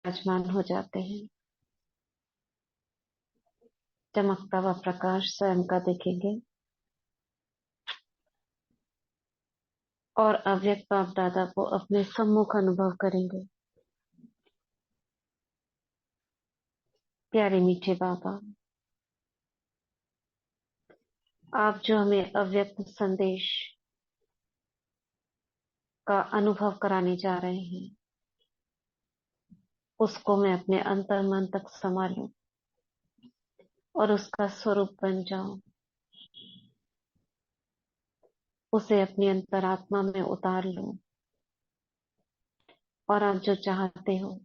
विराजमान हो जाते हैं। चमकता हुआ प्रकाश स्वयं का देखेंगे और अव्यक्त बाप दादा को अपने सम्मुख अनुभव करेंगे। प्यारे मीठे बाबा, आप जो हमें अव्यक्त संदेश का अनुभव कराने जा रहे हैं, उसको मैं अपने अंतर मन तक समा लूं और उसका स्वरूप बन जाऊं, उसे अपनी अंतरात्मा में उतार लूं और आप जो चाहते हो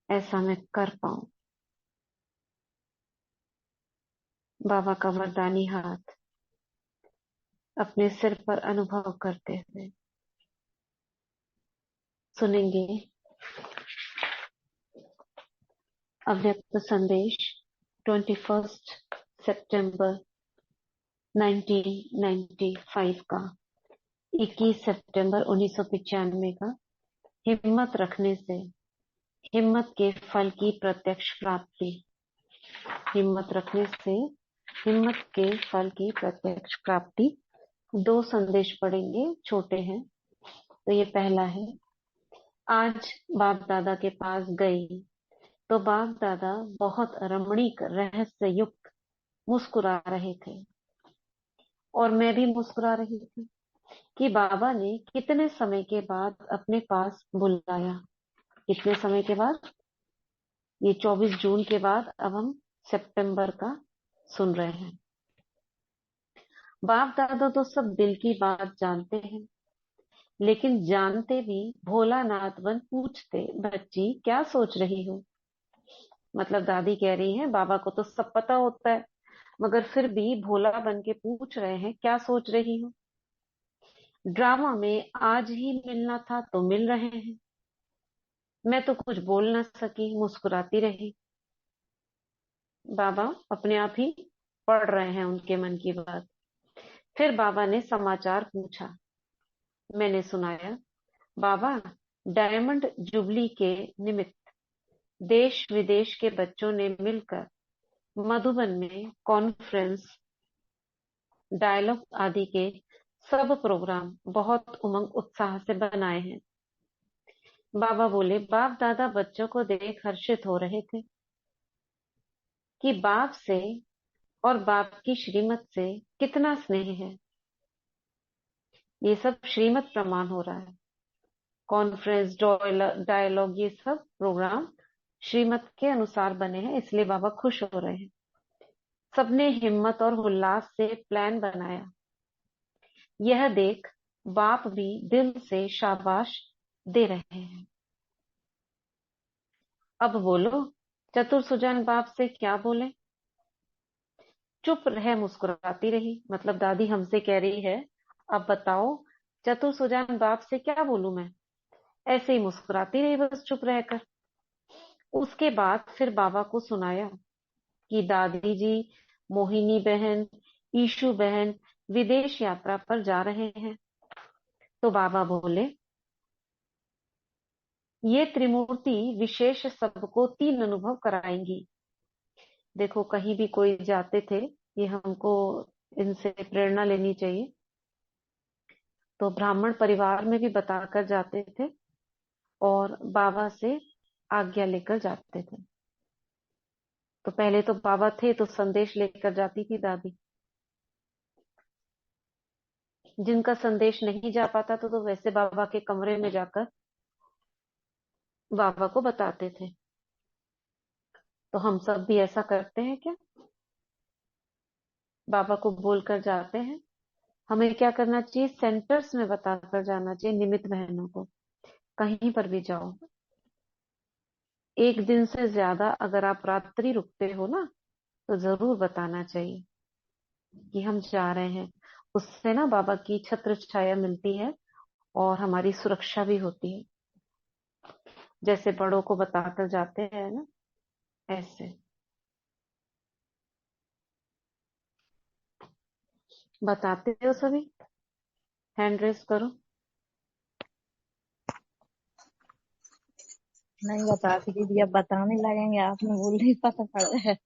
ऐसा मैं कर पाऊं। बाबा का वरदानी हाथ अपने सिर पर अनुभव करते हुए सुनेंगे अव्यक्त संदेश 21 सितंबर 1995 का, 21 सितंबर 1995 का। हिम्मत रखने से हिम्मत के फल की प्रत्यक्ष प्राप्ति। हिम्मत रखने से हिम्मत के फल की प्रत्यक्ष प्राप्ति। दो संदेश पढ़ेंगे, छोटे हैं। तो ये पहला है, आज बाप दादा के पास गई तो बाप दादा बहुत रमणीक रहस्य युक्त मुस्कुरा रहे थे और मैं भी मुस्कुरा रही थी कि बाबा ने कितने समय के बाद अपने पास बुलाया। कितने समय के बाद? ये 24 जून के बाद अब हम सितंबर का सुन रहे हैं। बाप दादा तो सब दिल की बात जानते हैं, लेकिन जानते भी भोलानाथ बन पूछते, बच्ची क्या सोच रही हो? मतलब दादी कह रही है बाबा को तो सब पता होता है, मगर फिर भी भोला बन के पूछ रहे हैं क्या सोच रही हो? ड्रामा में आज ही मिलना था तो मिल रहे हैं। मैं तो कुछ बोल ना सकी, मुस्कुराती रही। बाबा अपने आप ही पढ़ रहे हैं उनके मन की बात। फिर बाबा ने समाचार पूछा। मैंने सुनाया, बाबा डायमंड जुबली के निमित्त देश विदेश के बच्चों ने मिलकर मधुबन में कॉन्फ्रेंस, डायलॉग आदि के सब प्रोग्राम बहुत उमंग उत्साह से बनाए हैं। बाबा बोले, बाप दादा बच्चों को देख हर्षित हो रहे थे कि बाप से और बाप की श्रीमत से कितना स्नेह है। ये सब श्रीमत प्रमाण हो रहा है। कॉन्फ्रेंस, डायलॉग, ये सब प्रोग्राम श्रीमत के अनुसार बने हैं, इसलिए बाबा खुश हो रहे हैं। सबने हिम्मत और उल्लास से प्लान बनाया। यह देख बाप भी दिल से शाबाश दे रहे हैं। अब बोलो, चतुर सुजान बाप से क्या बोले? चुप रह, मुस्कुराती रही। मतलब दादी हमसे कह रही है, अब बताओ चतुर सुजान बाप से क्या बोलूं मैं? ऐसे ही मुस्कुराती रही बस चुप रहकर। उसके बाद फिर बाबा को सुनाया कि दादी जी, मोहिनी बहन, ईशु बहन विदेश यात्रा पर जा रहे हैं। तो बाबा बोले, ये त्रिमूर्ति विशेष सबको 3 अनुभव कराएंगी। देखो कहीं भी कोई जाते थे, ये हमको इनसे प्रेरणा लेनी चाहिए। तो ब्राह्मण परिवार में भी बताकर जाते थे और बाबा से आज्ञा लेकर जाते थे। तो पहले तो बाबा थे तो संदेश लेकर जाती थी दादी। जिनका संदेश नहीं जा पाता तो वैसे बाबा के कमरे में जाकर बाबा को बताते थे। तो हम सब भी ऐसा करते हैं क्या? बाबा को बोलकर जाते हैं। हमें क्या करना चाहिए? सेंटर्स में बताकर जाना चाहिए, निमित्त बहनों को। कहीं पर भी जाओ, एक दिन से ज्यादा अगर आप रात्रि रुकते हो ना, तो जरूर बताना चाहिए कि हम जा रहे हैं। उससे ना बाबा की छत्र छाया मिलती है और हमारी सुरक्षा भी होती है। जैसे बड़ों को बताकर जाते हैं ना, ऐसे। बताते हो सभी? हैंड रेस करो। नहीं बताती दीदी, अब बताने लगेंगे, आपने बोल रही पता पड़ रहा है।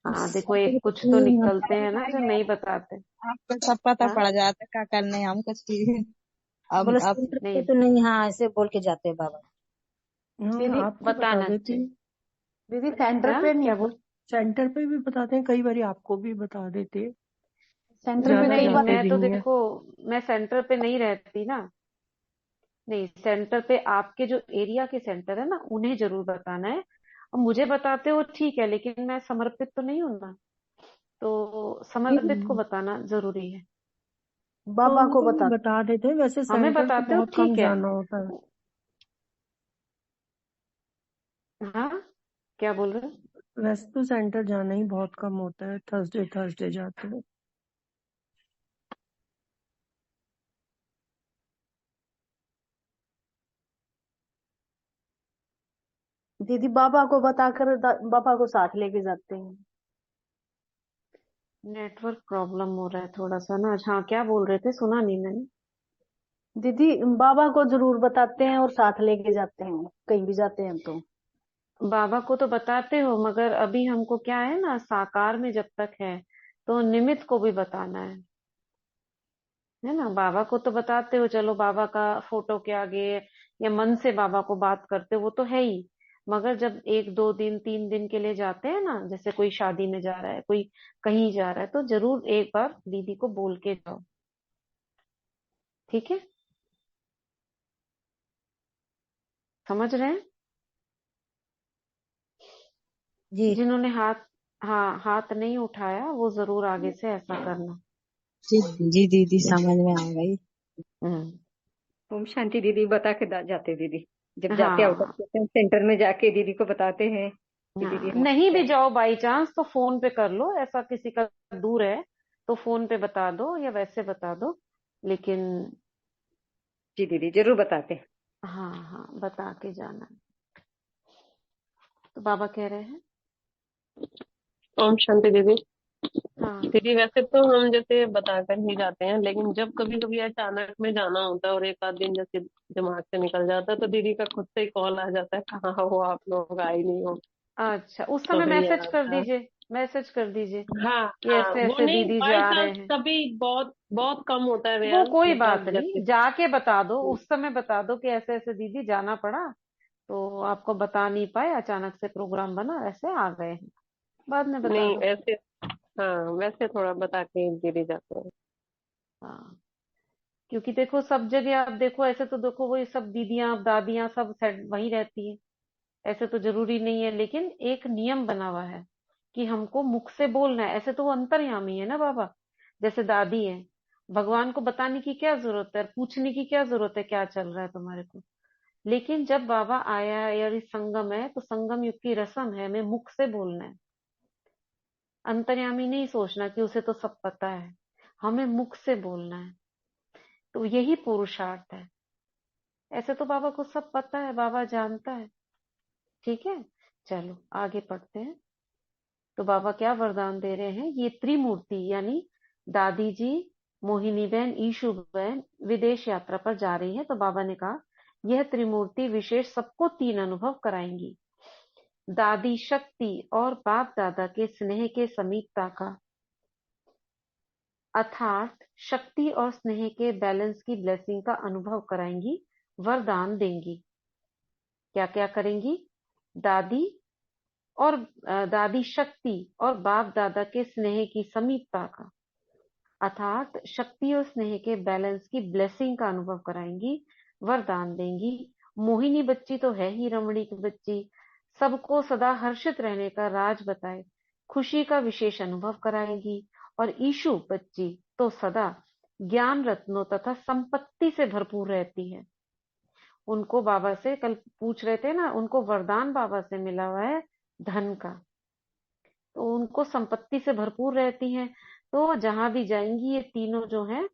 हाँ देखो, सबको एक तो कुछ तो नहीं निकलते बताने हैं ना जो लगेंगे, नहीं बताते। आपको सब पता हाँ पड़ जाता है क्या करने हम कुछ भी। बोले अब सेंटर पे नहीं, तो नहीं, हाँ ऐसे बोल के जाते हैं बाबा। हाँ, दीदी आपको बता बताना देते चाहिए। हैं। दीदी सेंटर हाँ पे नहीं, क्या बोल। सेंटर पे भी बताते हैं, कई बार आपको भी बता देते हैं। सेंटर पे ज्यादा कई नहीं बार। जाते मैं भी तो नहीं है। देखो, मैं सेंटर पे नहीं रहती ना। नहीं, सेंटर पे आपके जो एरिया के सेंटर है ना, उन्हें जरूर बताना है। और मुझे बताते हो ठीक है, लेकिन मैं समर्पित तो नहीं हूं ना, तो समर्पित को हम्म, बताना जरूरी है। तो बाबा को उनको भी बता। बता देते हैं, वैसे हमें सेंटर तो बताते हो बहुत कम ठीक है। जाना होता है। हाँ क्या बोल रहे हो। वैसे तो सेंटर जाना ही बहुत कम होता है, थर्सडे थर्सडे जाते हैं। दीदी बाबा को बताकर बाबा को साथ लेके जाते हैं। नेटवर्क प्रॉब्लम हो रहा है थोड़ा सा ना। हाँ क्या बोल रहे थे, सुना नहीं मैंने। दीदी बाबा को जरूर बताते हैं और साथ लेके जाते हैं कहीं भी जाते हैं तो। बाबा को तो बताते हो, मगर अभी हमको क्या है ना, साकार में जब तक है तो निमित्त को भी बताना है ना। बाबा को तो बताते हो, चलो बाबा का फोटो के आगे या मन से बाबा को बात करते हो, वो तो है ही। मगर जब 1 2 दिन 3 दिन के लिए जाते हैं ना, जैसे कोई शादी में जा रहा है, कोई कहीं जा रहा है, तो जरूर एक बार दीदी को बोल के जाओ। ठीक है, समझ रहे हैं। जी जिन्होंने हाथ, हाँ हाथ नहीं उठाया, वो जरूर आगे से ऐसा करना। जी जी दीदी, समझ में आ गई। हम्म। ओम शांति दीदी बता के जाते दीदी। जब जाते आउट ऑफ हाँ स्टेशन सेंटर में जाके दीदी को बताते हैं कि हाँ, दीदी नहीं हमारे भी क्या है। जाओ बाई चांस तो फोन पे कर लो, ऐसा किसी का दूर है तो फोन पे बता दो या वैसे बता दो, लेकिन जी दीदी जरूर बताते हैं। हाँ हाँ बता के जाना। तो बाबा कह रहे हैं। ओम शांति दीदी। हाँ दीदी वैसे तो हम जैसे बताकर ही जाते हैं, लेकिन जब कभी कभी अचानक में जाना होता है और एक आध दिन जैसे दिमाग से निकल जाता है, तो दीदी का खुद से ही कॉल आ जाता है, कहाँ हो आप लोग, आए नहीं हो। अच्छा, उस तो समय फिर मैसेज याद कर था। दीजिए, मैसेज कर दीजिए हाँ कि हाँ, ऐसे वो ऐसे नहीं, दीदी बाई जा चांस रहे हैं। कभी बहुत बहुत कम होता है वो रेयर, कोई बात मतलब नहीं, जैसे। जाके बता दो, उस समय बता दो कि ऐसे ऐसे दीदी जाना पड़ा, तो आपको बता नहीं पाए, अचानक से प्रोग्राम बना, ऐसे आ गए हैं, बाद में बता नहीं दो। ऐसे, हाँ वैसे थोड़ा बता के दीदी जाते हैं। हाँ, क्योंकि देखो सब जगह आप देखो, ऐसे तो देखो वही सब दीदियां दादियां सब वहीं रहती हैं, ऐसे तो जरूरी नहीं है, लेकिन एक नियम बना हुआ है कि हमको मुख से बोलना है। ऐसे तो वो अंतर्यामी है ना बाबा, जैसे दादी है, भगवान को बताने की क्या जरूरत है, पूछने की क्या जरूरत है क्या चल रहा है तुम्हारे को। लेकिन जब बाबा आया है और इस संगम है, तो संगम युग की रस्म है, हमें मुख से बोलना है। अंतर्यामी नहीं सोचना कि उसे तो सब पता है, हमें मुख से बोलना है। तो यही पुरुषार्थ है। ऐसे तो बाबा को सब पता है, बाबा जानता है। ठीक है, चलो आगे पढ़ते हैं। तो बाबा क्या वरदान दे रहे हैं, ये त्रिमूर्ति यानी दादी जी, मोहिनी बहन, ईशु बहन विदेश यात्रा पर जा रही है, तो बाबा ने कहा यह त्रिमूर्ति विशेष सबको 3 अनुभव कराएंगी। दादी शक्ति और बाप दादा के स्नेह के समीपता का, अर्थात शक्ति और स्नेह के बैलेंस की ब्लेसिंग का अनुभव कराएंगी, वरदान देंगी। क्या क्या करेंगी, दादी और दादी शक्ति और बाप दादा के स्नेह की समीपता का, अर्थात शक्ति और स्नेह के बैलेंस की ब्लेसिंग का अनुभव कराएंगी, वरदान देंगी। मोहिनी बच्ची तो है ही रमणीक बच्ची, सबको सदा हर्षित रहने का राज बताए, खुशी का विशेष अनुभव कराएंगी। और ईशु बच्ची तो सदा ज्ञान रत्नों तथा संपत्ति से भरपूर रहती है। उनको बाबा से कल पूछ रहे थे ना, उनको वरदान बाबा से मिला हुआ है धन का, तो उनको संपत्ति से भरपूर रहती हैं। तो जहां भी जाएंगी ये तीनों जो हैं,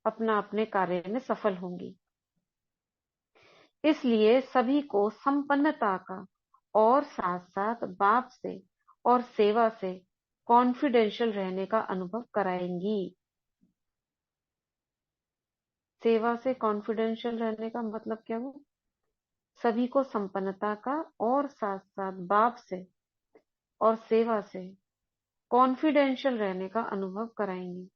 अपना अपने कार्य में सफल होंगी। इसलिए सभी को संपन्नता का और साथ साथ बाप से और सेवा से कॉन्फिडेंशियल रहने का अनुभव कराएंगी। सेवा से कॉन्फिडेंशियल रहने का मतलब क्या हुआ, सभी को संपन्नता का और साथ साथ बाप से और सेवा से कॉन्फिडेंशियल रहने का अनुभव कराएंगे।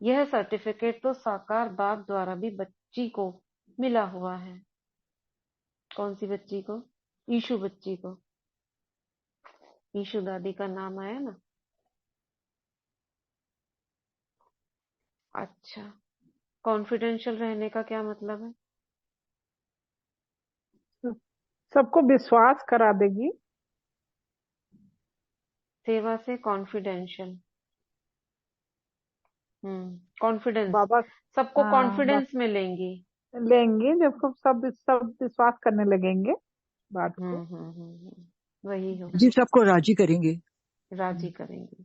यह सर्टिफिकेट तो साकार बाप द्वारा भी बच्ची को मिला हुआ है। कौन सी बच्ची को? ईशु बच्ची को। ईशु दादी का नाम आया ना। अच्छा, कॉन्फिडेंशियल रहने का क्या मतलब है? सबको विश्वास करा देगी। सेवा से कॉन्फिडेंशियल। कॉन्फिडेंस, बाबा सबको हाँ कॉन्फिडेंस में लेंगी। लेंगे जब सब विश्वास करने लगेंगे बात को। वही हो, जी सबको राजी करेंगे। राजी करेंगे।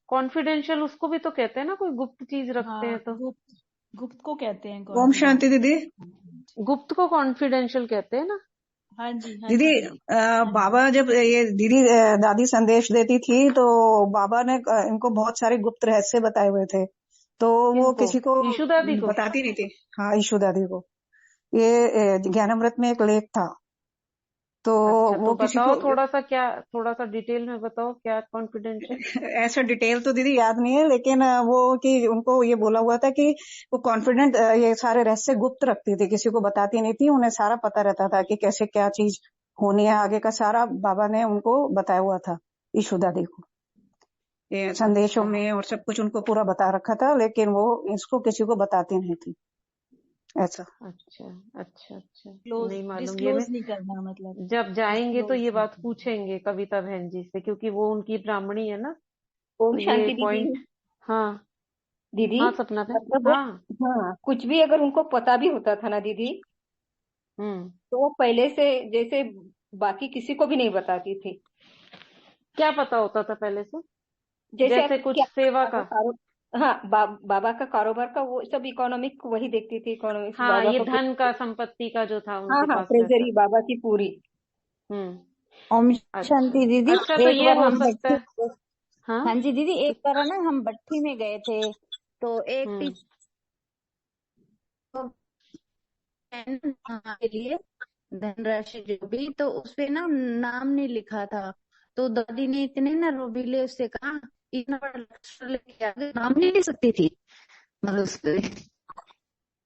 कॉन्फिडेंशियल उसको भी तो कहते हैं ना, कोई गुप्त चीज रखते हैं तो। गुप्त को कहते हैं। ओम शांति दीदी। गुप्त को कॉन्फिडेंशियल कहते हैं ना। हाँ जी दीदी बाबा जब ये दीदी दादी संदेश देती थी तो बाबा ने इनको बहुत सारे गुप्त रहस्य बताए हुए थे, तो वो किसी को ईशु दादी को बताती नहीं थी। हाँ ईशु दादी को। ये ज्ञानामृत में एक लेख था, तो अच्छा, वो तो किसी बताओ को थोड़ा सा डिटेल में बताओ क्या कॉन्फिडेंशियल। ऐसा डिटेल तो दीदी याद नहीं है, लेकिन वो कि उनको ये बोला हुआ था कि वो कॉन्फिडेंट ये सारे रहस्य गुप्त रखती थी, किसी को बताती नहीं थी। उन्हें सारा पता रहता था कि कैसे क्या चीज होनी है आगे का, सारा बाबा ने उनको बताया हुआ था ईशु दादी को। ये संदेशों में और सब कुछ उनको पूरा बता रखा था, लेकिन वो इसको किसी को बताती नहीं थी ऐसा। अच्छा अच्छा अच्छा, क्लोज नहीं मालूम ये। डिस्क्लोज नहीं करना मतलब। जब जाएंगे तो ये disclose बात नहीं पूछेंगे कविता बहन जी से, क्योंकि वो उनकी ब्राह्मणी है ना। ओम तो ये शांति दीदी। पॉइंट। हाँ दीदी हाँ सपना बहन। मतलब हाँ हाँ, कुछ भी अगर उनको पता भी होता था ना दीदी, तो वो पहले से जैसे बाकी किसी को भी नहीं बताती थी। क्या पता होता था पहले से? जैसे जैसे अब कुछ क्या सेवा का। हाँ, बाबा का कारोबार का वो सब इकोनॉमिक वही देखती थी, इकोनॉमिक्स हाँ, बाबा ये का धन का, संपत्ति का जो था हाँ उनके हाँ, पास ट्रेजरी रहता। बाबा की पूरी। ओम अच्छा शांति दीदी। अच्छा, तो एक ये बार हो हम सकता है। भट्टी हाँ हाँ जी दीदी, एक बार है ना हम भट्टी में गए थे, तो एक टीचर के लिए धनराशि जो भी, तो उसपे ना नाम नहीं लिखा था। तो दादी ने इतने ना रोबीले उससे कहा, इतना बड़ा लक्ष्य लेके आ गए, नाम नहीं लिख सकती थी मतलब उसपे।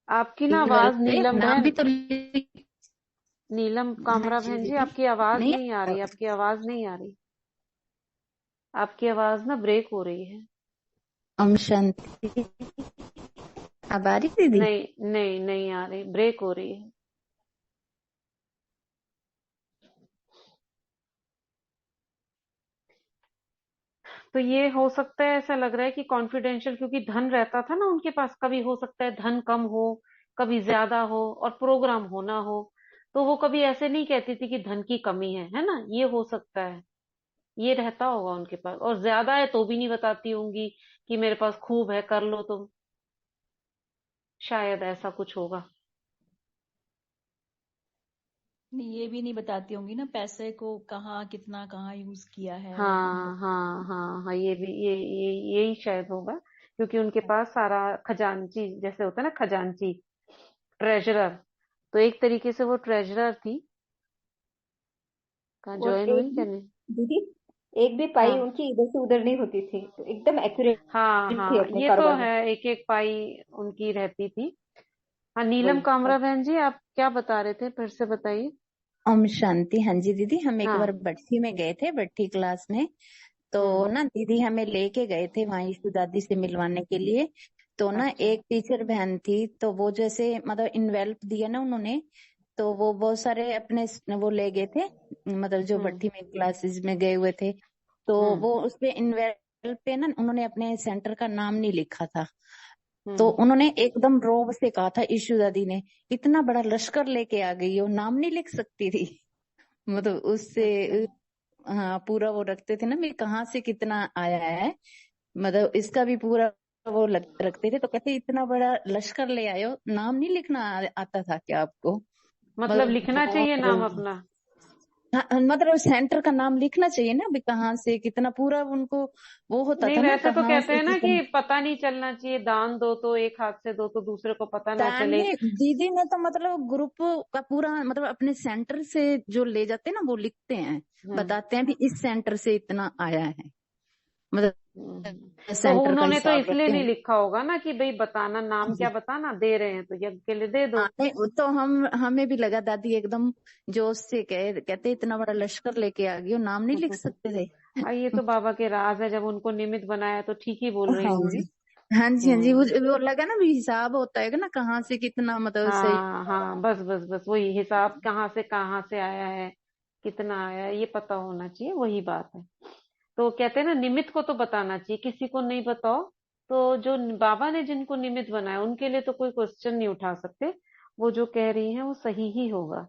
आपकी ना आवाज नीलम नाम भी बहन, तो नीलम कामरा जी बहन जी, दीदी आपकी आवाज नहीं नहीं आ रही, आपकी आवाज नहीं आ रही, आपकी आवाज ना ब्रेक हो रही है। ओम शांति। अब आ रही दीदी? नहीं नहीं नहीं आ रही, ब्रेक हो रही है। तो ये हो सकता है, ऐसा लग रहा है कि कॉन्फिडेंशियल, क्योंकि धन रहता था ना उनके पास, कभी हो सकता है धन कम हो, कभी ज्यादा हो, और प्रोग्राम होना हो, तो वो कभी ऐसे नहीं कहती थी कि धन की कमी है ना। ये हो सकता है, ये रहता होगा उनके पास, और ज्यादा है तो भी नहीं बताती होंगी कि मेरे पास खूब है, कर लो तुम। शायद ऐसा कुछ होगा। नहीं, ये भी नहीं बताती होंगी ना पैसे को कहाँ कितना कहाँ यूज किया है। हाँ हाँ हाँ हाँ, ये भी यही शायद होगा, क्योंकि उनके पास सारा खजांची जैसे होता है ना, खजांची, ट्रेजरर, तो एक तरीके से वो ट्रेजरर थी। कहाँ और ज्वाइन हुई क्या? नहीं। दीदी एक भी पाई हाँ उनकी इधर से उधर नहीं होती थी, तो एकदम एक्यूरेट हाँ थी हाँ, अपने ये तो कारोबार में। है, एक एक पाई उनकी रहती थी। हाँ, नीलम वही कामरा बहन जी, आप क्या बता रहे थे, फिर से बताइए। ओम शांति। हाँ जी दीदी, हम एक बार हाँ। भट्टी में गए थे, भट्टी क्लास में। तो ना दीदी हमें लेके गए थे वहां ईशु दादी से मिलवाने के लिए। तो ना अच्छा। एक टीचर बहन थी, तो वो जैसे मतलब इन्वेल्प दिया ना उन्होंने, तो वो बहुत सारे अपने वो ले गए थे, मतलब जो भट्टी में क्लासेस में गए हुए थे, तो वो उसपे इन्वेल्प पे ना उन्होंने अपने सेंटर का नाम नहीं लिखा था। तो उन्होंने एकदम रोब से कहा था ईशु दादी ने, इतना बड़ा लश्कर लेके आ गई हो, नाम नहीं लिख सकती थी मतलब उससे। हाँ पूरा वो रखते थे ना, मैं कहाँ से कितना आया है, मतलब इसका भी पूरा वो रखते थे। तो कहते इतना बड़ा लश्कर ले आए हो, नाम नहीं लिखना आता था क्या आपको? मतलब लिखना चाहिए नाम बहुत अपना। हाँ, मतलब सेंटर का नाम लिखना चाहिए ना, अभी कहाँ से कितना, पूरा उनको वो होता नहीं, था ना वैसे तो कहाँ कहते से हैं ना कितना। कि पता नहीं चलना चाहिए, दान दो तो एक हाथ से दो तो दूसरे को पता ना चले। ताने दीदी ने तो मतलब ग्रुप का पूरा मतलब अपने सेंटर से जो ले जाते हैं ना वो लिखते हैं, बताते हैं भी इस सेंटर से इतना आया है, मतलब तो सेंटर का उन्होंने तो हिसाब इसलिए रखते नहीं हैं। लिखा होगा ना कि भाई बताना, नाम क्या जी बताना, दे रहे हैं तो यज्ञ के लिए दे दो। हाँ, नहीं वो तो हमें भी लगा, दादी एकदम जोश से कहते इतना बड़ा लश्कर लेके आ गई हो, नाम नहीं लिख सकते थे। ये तो बाबा के राज है, जब उनको निमित्त बनाया तो ठीक ही बोल रही हाँ होंगी। जी, हाँ जी, हाँ जी, हम्म। वो लगा ना भी हिसाब होता है ना कहाँ से कितना, मतलब सही। हाँ हाँ, बस बस बस वही हिसाब, कहाँ से आया है, कितना आया है, ये पता होना चाहिए, वही बात है। तो कहते हैं ना, निमित्त को तो बताना चाहिए, किसी को नहीं बताओ। तो जो बाबा ने जिनको निमित्त बनाया उनके लिए तो कोई क्वेश्चन नहीं उठा सकते, वो जो कह रही हैं वो सही ही होगा।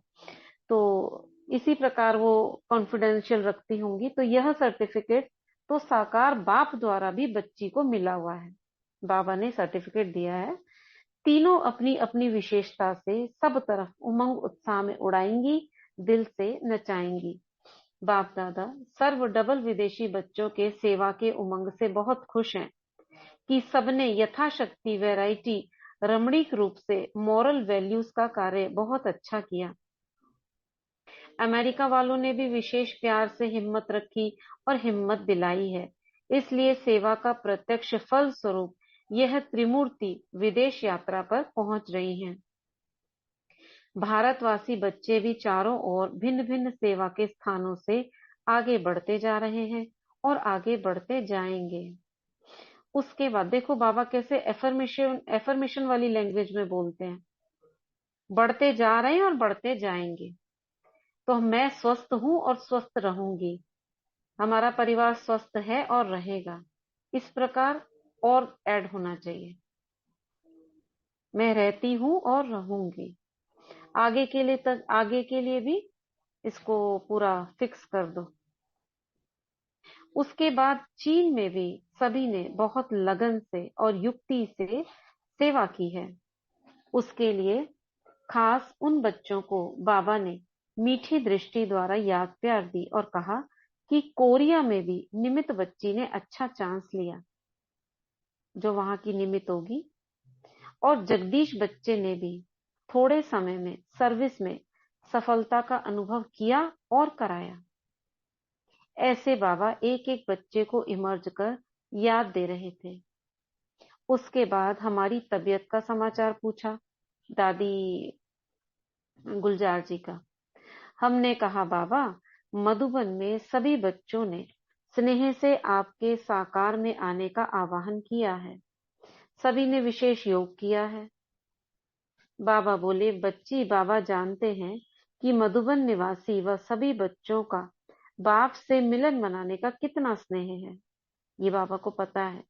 तो इसी प्रकार वो कॉन्फिडेंशियल रखती होंगी। तो यह सर्टिफिकेट तो साकार बाप द्वारा भी बच्ची को मिला हुआ है। बाबा ने सर्टिफिकेट दिया है। तीनों अपनी अपनी विशेषता से सब तरफ उमंग उत्साह में उड़ाएंगी, दिल से नचाएंगी। बाप दादा सर्व डबल विदेशी बच्चों के सेवा के उमंग से बहुत खुश हैं कि सबने यथाशक्ति वैरायटी रमणीक रूप से मॉरल वैल्यूज का कार्य बहुत अच्छा किया। अमेरिका वालों ने भी विशेष प्यार से हिम्मत रखी और हिम्मत दिलाई है। इसलिए सेवा का प्रत्यक्ष फल स्वरूप यह त्रिमूर्ति विदेश यात्रा पर पहुंच रही हैं। भारतवासी बच्चे भी चारों ओर भिन्न भिन्न सेवा के स्थानों से आगे बढ़ते जा रहे हैं और आगे बढ़ते जाएंगे। उसके बाद देखो बाबा कैसे एफर्मेशन एफर्मेशन वाली लैंग्वेज में बोलते हैं, बढ़ते जा रहे हैं और बढ़ते जाएंगे। तो मैं स्वस्थ हूं और स्वस्थ रहूंगी, हमारा परिवार स्वस्थ है और रहेगा, इस प्रकार और ऐड होना चाहिए। मैं रहती हूं और रहूंगी, आगे के लिए भी इसको पूरा फिक्स कर दो। उसके बाद चीन में भी सभी ने बहुत लगन से और युक्ति से सेवा की है। उसके लिए खास उन बच्चों को बाबा ने मीठी दृष्टि द्वारा याद प्यार दी और कहा कि कोरिया में भी निमित बच्ची ने अच्छा चांस लिया, जो वहां की निमित होगी। और जगदीश बच्चे ने भी थोड़े समय में सर्विस में सफलता का अनुभव किया और कराया। ऐसे बाबा एक एक बच्चे को इमर्ज कर याद दे रहे थे। उसके बाद हमारी तबीयत का समाचार पूछा दादी गुलजार जी का। हमने कहा बाबा, मधुबन में सभी बच्चों ने स्नेह से आपके साकार में आने का आह्वान किया है, सभी ने विशेष योग किया है। बाबा बोले, बच्ची, बाबा जानते हैं कि मधुबन निवासी व सभी बच्चों का बाप से मिलन मनाने का कितना स्नेह है, ये बाबा को पता है।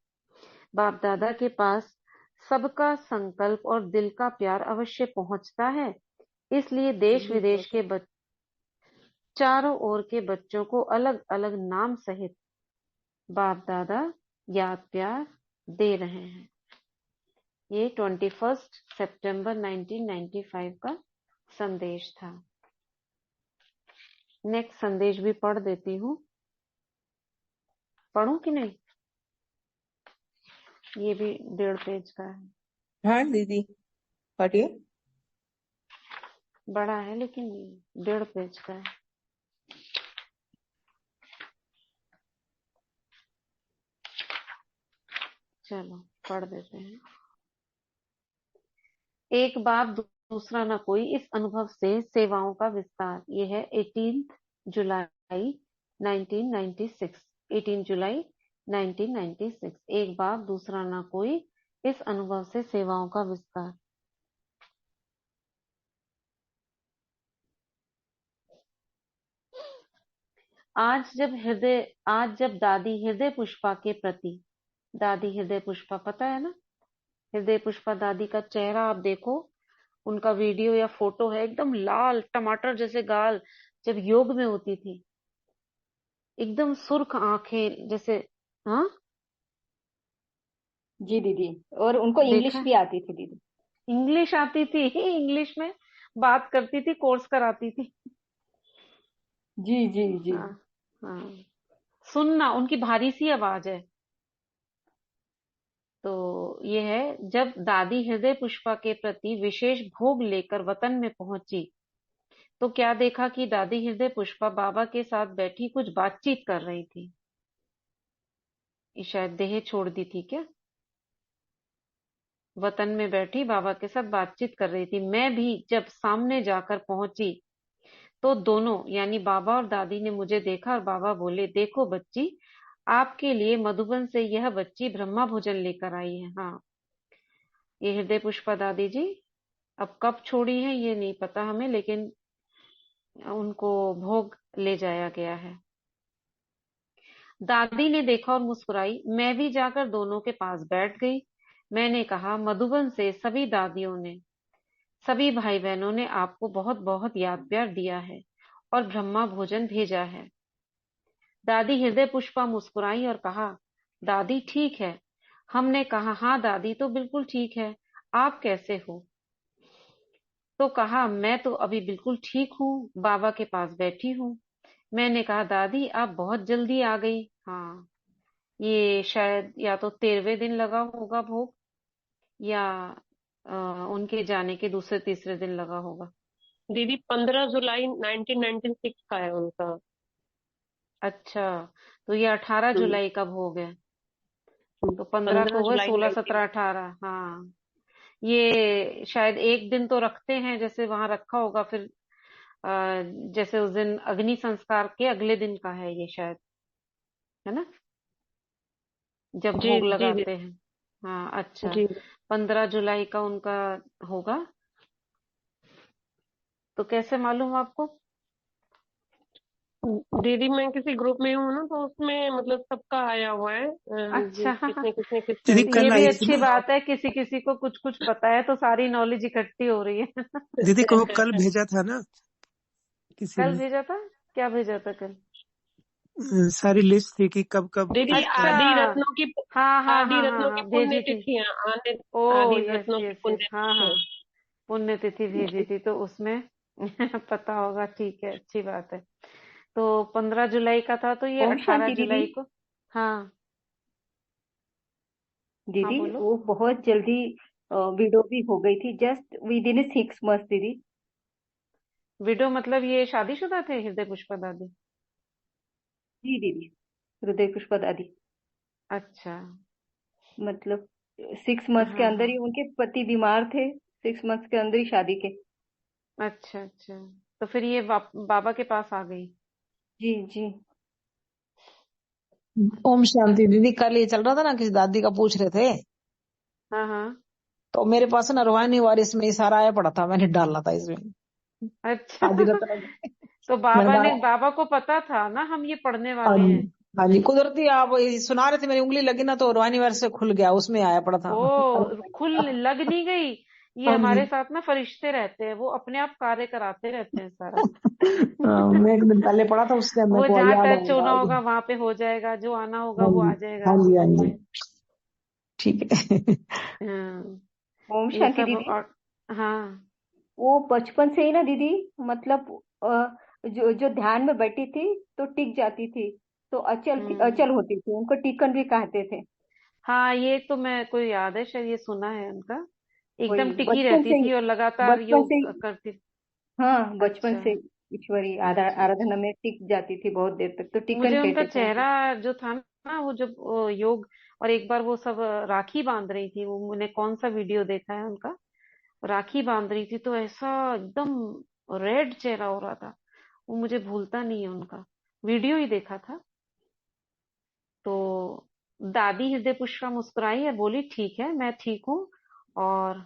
बाप दादा के पास सबका संकल्प और दिल का प्यार अवश्य पहुंचता है, इसलिए देश विदेश के चारों ओर के बच्चों को अलग अलग नाम सहित बाप दादा याद प्यार दे रहे हैं। ये 21 सितंबर 1995 का संदेश था। नेक्स्ट संदेश भी पढ़ देती हूँ, पढ़ूं कि नहीं? ये भी 1.5 पेज का है। हाँ दीदी पढ़िए। बड़ा है लेकिन 1.5 पेज का है। चलो पढ़ देते हैं। एक बाप दूसरा न कोई, इस अनुभव से सेवाओं का विस्तार। ये है 18 जुलाई 1996। 18 जुलाई 1996। एक बाप दूसरा न कोई, इस अनुभव से सेवाओं का विस्तार। आज जब दादी हृदय पुष्पा के प्रति, दादी हृदय पुष्पा पता है ना, हृदय पुष्पा दादी का चेहरा आप देखो, उनका वीडियो या फोटो है, एकदम लाल टमाटर जैसे गाल, जब योग में होती थी, एकदम सुर्ख आंखें जैसे। हाँ जी दीदी, और उनको इंग्लिश देखा, भी आती थी दीदी। इंग्लिश आती थी, इंग्लिश में बात करती थी, कोर्स कराती थी। जी जी जी। हाँ हाँ, सुनना, उनकी भारी सी आवाज है। तो ये है, जब दादी हृदय पुष्पा के प्रति विशेष भोग लेकर वतन में पहुंची तो क्या देखा कि दादी हृदय पुष्पा बाबा के साथ बैठी कुछ बातचीत कर रही थी। ये शायद देह छोड़ दी थी क्या? वतन में बैठी बाबा के साथ बातचीत कर रही थी। मैं भी जब सामने जाकर पहुंची तो दोनों यानी बाबा और दादी ने मुझे देखा और बाबा बोले, देखो बच्ची, आपके लिए मधुबन से यह बच्ची ब्रह्मा भोजन लेकर आई है। हाँ, ये हृदय पुष्पा दादी जी अब कब छोड़ी है ये नहीं पता हमें, लेकिन उनको भोग ले जाया गया है। दादी ने देखा और मुस्कुराई। मैं भी जाकर दोनों के पास बैठ गई। मैंने कहा, मधुबन से सभी दादियों ने, सभी भाई बहनों ने आपको बहुत बहुत याद प्यार दिया है और ब्रह्मा भोजन भेजा है। दादी हृदय पुष्पा मुस्कुराई और कहा, दादी ठीक है। हमने कहा, हाँ दादी तो बिल्कुल ठीक है, आप कैसे हो? तो कहा, मैं तो अभी बिल्कुल ठीक हूँ, बाबा के पास बैठी हूँ। मैंने कहा, दादी आप बहुत जल्दी आ गई। हाँ, ये शायद या तो 13वें दिन लगा होगा भोग, या अ, उनके जाने के दूसरे तीसरे दिन लगा होगा। दीदी 15 जुलाई 1996 का है उनका। अच्छा, तो ये 18 हम्म, जुलाई का भोग है। तो 15 पंद्रह को हुआ, जुलाई 16, 19। 17, 18। हाँ, ये शायद एक दिन तो रखते हैं, जैसे वहां रखा होगा, फिर जैसे उस दिन अग्नि संस्कार के अगले दिन का है ये शायद, है ना, जब जी भोग जी जी लगाते हैं। हाँ, अच्छा, जी। 15 जुलाई का उनका होगा। तो कैसे मालूम आपको? दीदी मैं किसी ग्रुप में हूँ ना, तो उसमें मतलब सबका आया हुआ है, अच्छा। किसने किसने किस दीदी टाइम ये कल भी आई थी अच्छी ना। बात है, किसी किसी को कुछ कुछ पता है तो सारी नॉलेज इकट्ठी हो रही है। दीदी को वो कल किया। भेजा था ना किसी कल ने। भेजा था? क्या भेजा था कल? सारी लिस्ट थी कि कब कब दीदी अच्छा, आदि रत्नों की, हाँ हाँ आदि हाँ हाँ रत्नों की हाँ, पुण्य भेजी थी। तिथियां आने, ओ आदि यस रत्नों की यस यस, पुण्य हाँ हाँ, तिथियां। पुण्यतिथि भेजी जी थी तो उसमें पता होगा, ठीक है, अच्छी बात है। तो 15 जुलाई का था, तो ये ओम 18 शांति दीदी। जुलाई को। हाँ हाँ, दीदी बोलो। वो बहुत जल्दी विडो भी हो गई थी, जस्ट विद इन 6 मंथ दीदी। विडो मतलब ये शादीशुदा थे हृदय पुष्पा दादी? जी दीदी, हृदय पुष्पा दादी। अच्छा, मतलब 6 मंथ्स के हाँ अंदर हाँ, ही उनके पति बीमार थे, 6 मंथ्स के अंदर ही शादी के। अच्छा अच्छा, तो फिर ये बाबा के पास आ गई। जी जी। ओम शांति दीदी। कल ये चल रहा था ना, किसी दादी का पूछ रहे थे, हाँ हाँ, तो मेरे पास ना रूहानी वारिस में इशारा आया पड़ा था, मैंने डालना था इसमें अच्छा। आदि रत्न। तो मैंने बाबा ने, कहा बाबा को पता था ना हम ये पढ़ने हाँ वाले जी, हैं। हाँ जी, कुदरती आप ये सुना रहे थे, मेरी उंगली लगी ना तो रूहानी वारिस से खुल गया, उसमें आया पड़ा था। ओ, खुल लग नहीं गई? ये हाँ हमारे जी। साथ ना फरिश्ते रहते हैं, वो अपने आप कार्य कराते रहते हैं सारा। मैं एक दिन पहले पढ़ा था, उससे मेरे वो को जहाँ याद टच आएगा होना आज। होगा वहां पे हो जाएगा, जो आना होगा हाँ वो जी, आ जाएगा हाँ जी, आपके हाँ जी, उसमें। ठीक है। हाँ, ओम ये शांति सब दीदी। और, हाँ वो बचपन से ही ना दीदी, मतलब जो जो ध्यान में बैठी थी तो टिक जाती थी, तो अचल हम्म, अचल होती थी, उनको टिकन भी कहते थे। हाँ, ये तो मैं कोई याद है, शायद ये सुना है उनका। एकदम वही टिकी बचपन रहती से ही, थी और लगातार बचपन से योग ही। करती। हाँ, बचपन अच्छा से ईश्वरी अच्छा आराधना अच्छा, में टिक जाती थी बहुत देर तक, तो टिकन मुझे उनका कहते थे उनको। चेहरा जो था ना, वो जब योग, और एक बार वो सब राखी बांध रही थी, वो मैंने कौन सा वीडियो देखा है उनका, राखी बांध रही थी तो ऐसा एकदम रेड चेहरा हो रहा था। वो मुझे भूलता नहीं है उनका, वीडियो ही देखा था। तो दादी हृदय पुष्पा मुस्कुराई और बोली, ठीक है, मैं ठीक हूँ। और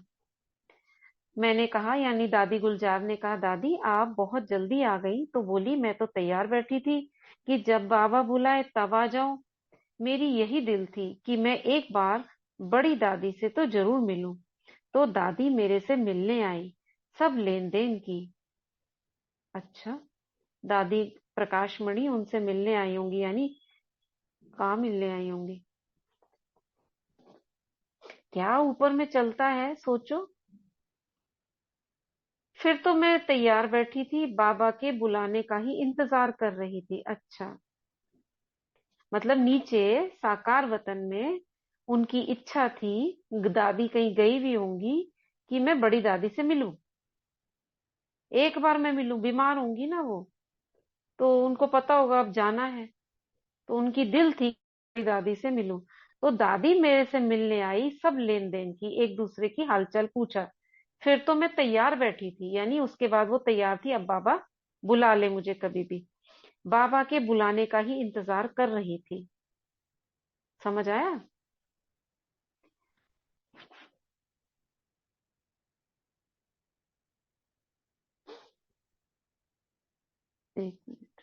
मैंने कहा, यानी दादी गुलजार ने कहा, दादी आप बहुत जल्दी आ गई। तो बोली, मैं तो तैयार बैठी थी कि जब बाबा बुलाए तब आ जाऊं। मेरी यही दिल थी कि मैं एक बार बड़ी दादी से तो जरूर मिलूं। तो दादी मेरे से मिलने आई, सब लेन देन की। अच्छा, दादी प्रकाश मणि उनसे मिलने आई होंगी, यानी कहाँ मिलने आई होंगी? क्या ऊपर में चलता है, सोचो। फिर तो मैं तैयार बैठी थी, बाबा के बुलाने का ही इंतजार कर रही थी। अच्छा, मतलब नीचे साकार वतन में उनकी इच्छा थी, दादी कहीं गई भी होंगी, कि मैं बड़ी दादी से मिलूं, एक बार मैं मिलूं। बीमार होंगी ना वो, तो उनको पता होगा अब जाना है, तो उनकी दिल थी कि दादी से मिलूं। तो दादी मेरे से मिलने आई, सब लेन देन की, एक दूसरे की हालचाल पूछा। फिर तो मैं तैयार बैठी थी, यानी उसके बाद वो तैयार थी, अब बाबा बुला ले मुझे कभी भी। बाबा के बुलाने का ही इंतजार कर रही थी। समझ आया? एक मिनट।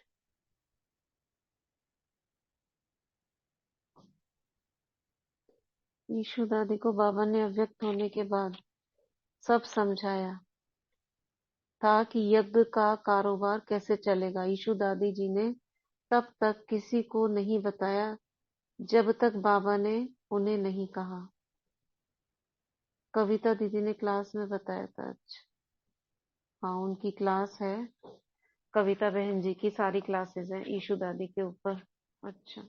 ईशु दादी को बाबा ने अव्यक्त होने के बाद सब समझाया था कि यज्ञ का कारोबार कैसे चलेगा। ईशु दादी जी ने तब तक किसी को नहीं बताया जब तक बाबा ने उन्हें नहीं कहा। कविता दीदी ने क्लास में बताया था। अच्छा, हाँ, उनकी क्लास है, कविता बहन जी की सारी क्लासेस हैं ईशु दादी के ऊपर। अच्छा,